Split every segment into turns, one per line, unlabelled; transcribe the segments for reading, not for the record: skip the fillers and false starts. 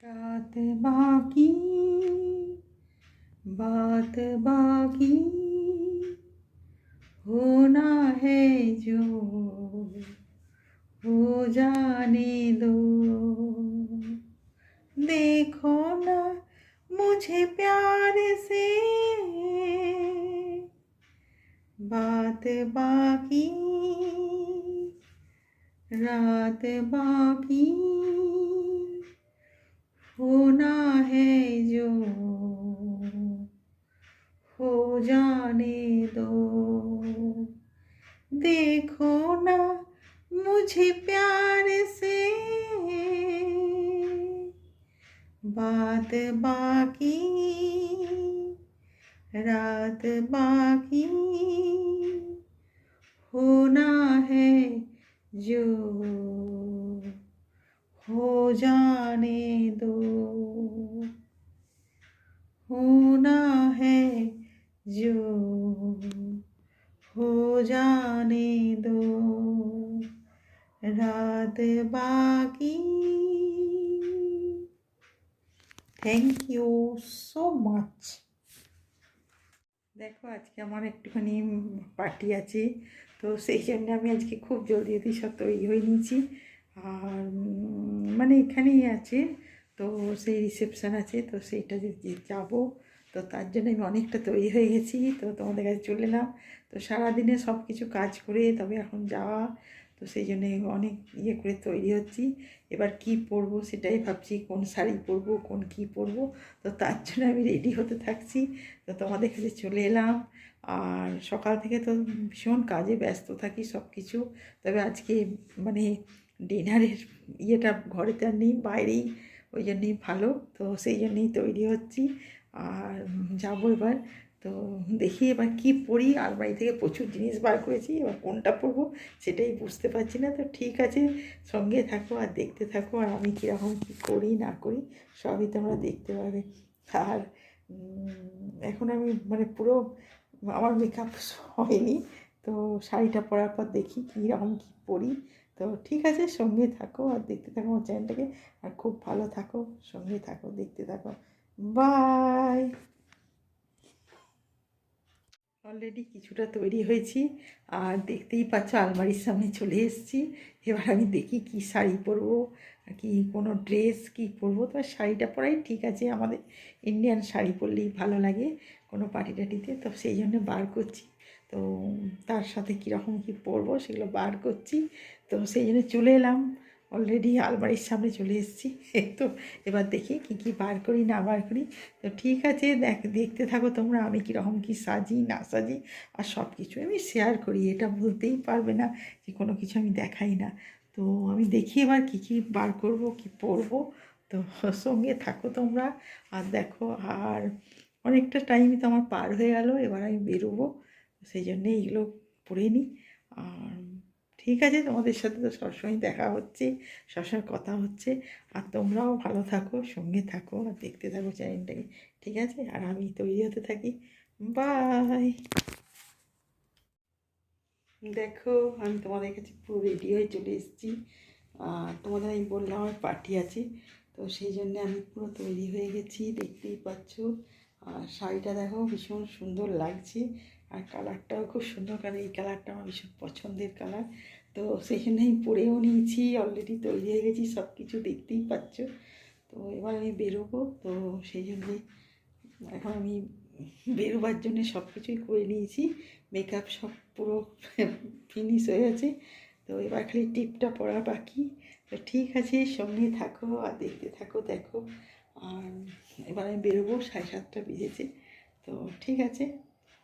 रात बाकी बात बाकी होना है जो हो जाने दो। देखो ना मुझे प्यार से बात बाकी रात बाकी होना है जो हो जाने दो। देखो ना मुझे प्यार से बात बाकी रात बाकी होना है जो हो जाने दो। होना है जो हो जाने दो। रात बाकी। Thank you so much. দেখো আজকে আমার একটুখানি পার্টি আছে, তো সেই জন্য আমি আজকে খুব জলদি জলদি সব তৈরি হয়ে নিয়েছি। আর মানে এখানেই আছে, তো সেই রিসেপশান আছে, তো সেইটা যে যাবো, তো তার জন্য আমি অনেকটা তৈরি হয়ে গেছি। তো তোমাদের কাছে চলে এলাম, তো সারাদিনে সব কিছু কাজ করে তবে এখন যাওয়া, তো সেই জন্যে অনেক ইয়ে করে তৈরি হচ্ছি। এবার কি পরবো সেটাই ভাবছি, কোন শাড়ি পরবো, কোন কি পরবো, তো তার জন্য আমি রেডি হতে থাকছি। তো তোমাদের কাছে চলে এলাম। আর সকাল থেকে তো ভীষণ কাজে ব্যস্ত থাকি সব কিছু, তবে আজকে মানে ডিনারের ইয়েটা ঘরেতে আর নেই, বাইরেই, ওই জন্যেই ভালো, তো সেই জন্যেই তৈরি হচ্ছি। আর যাবো এবার, তো দেখি এবার কি পরি। আলমারি থেকে প্রচুর জিনিস বার করেছি, এবার কোনটা পরবো সেটাই বুঝতে পারছি না। তো ঠিক আছে, সঙ্গে থাকো আর দেখতে থাকো, আর আমি কীরকম কী করি না করি সবই তোমরা দেখতে পাবে। আর এখন আমি মানে পুরো আমার মেকআপ হয়নি, তো শাড়িটা পরার পর দেখি কীরকম কী পরি। তো ঠিক আছে, সঙ্গে থাকো আর দেখতে থাকো আমার চ্যানেলটাকে, আর খুব ভালো থাকো, সঙ্গে থাকো, দেখতে থাকো। বাই। অলরেডি কিছুটা তৈরি হয়েছি, আর দেখতেই পাচ্ছ আলমারির সামনে চলে এসেছি। এবার আমি দেখি কি শাড়ি পরবো, কি কোনো ড্রেস কি পরবো। তো শাড়িটা পরাই ঠিক আছে, আমাদের ইন্ডিয়ান শাড়ি পরলেই ভালো লাগে কোনো পার্টি টাটিতে, তো সেই জন্য বার করছি। তো তার সাথে কীরকম কী পরবো সেগুলো বার করছি, তো সেই জন্য চলে এলাম। অলরেডি আলমারির সামনে চলে এসেছি। তো এবার দেখি কি কি বার করি না বার করি। তো ঠিক আছে, দেখতে থাকো তোমরা আমি কীরকম কী সাজি না সাজি, আর সব কিছু আমি শেয়ার করি, এটা বলতেই পারবে না যে কোনো কিছু আমি দেখাই না। তো আমি দেখি এবার কী কী বার করব, কি পরবো, তো সঙ্গে থাকো তোমরা আর দেখো। আর অনেকটা টাইমই তো আমার পার হয়ে গেল, এবার আমি বেরোবো, সেই জন্যে এইগুলো পরে নিই। আর ঠিক আছে, তোমাদের সাথে তো সবসময় দেখা হচ্ছে, সবসময় কথা হচ্ছে। আর তোমরাও ভালো থাকো, সঙ্গে থাকো আর দেখতে থাকো চ্যানেলটাকে, ঠিক আছে? আর আমি তৈরি হতে থাকি। বাই। দেখো আমি তোমাদের কাছে পুরো রেডি হয়ে চলে এসেছি। আর তোমাদের আমি বললাম আমার পার্টি আছে, তো সেই জন্য আমি পুরো তৈরি হয়ে গেছি, দেখতেই পাচ্ছ। আর শাড়িটা দেখো ভীষণ সুন্দর লাগছে, আর কালারটাও খুব সুন্দর, কারণ এই কালারটা আমার ভীষণ পছন্দের কালার। তো সেই জন্য আমি পরেও নিয়েছি, অলরেডি তৈরি হয়ে গেছি, সব কিছু দেখতেই পাচ্ছ। তো এবার আমি বেরোবো, তো সেই জন্যে এখন আমি বেরোবার জন্যে সব কিছুই করে নিয়েছি, মেকআপ সব পুরো ফিনিশ হয়ে গেছে। তো এবার খালি টিপটা পরা বাকি। তো ঠিক আছে, সঙ্গে থাকো আর দেখতে থাকো, দেখো। আর এবার আমি বেরোবো, 7:30টা বেজেছে। তো ঠিক আছে,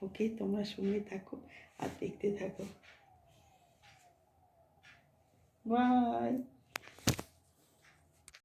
ওকে, তোমরা সঙ্গে থাকো আর দেখতে থাকো। বাই।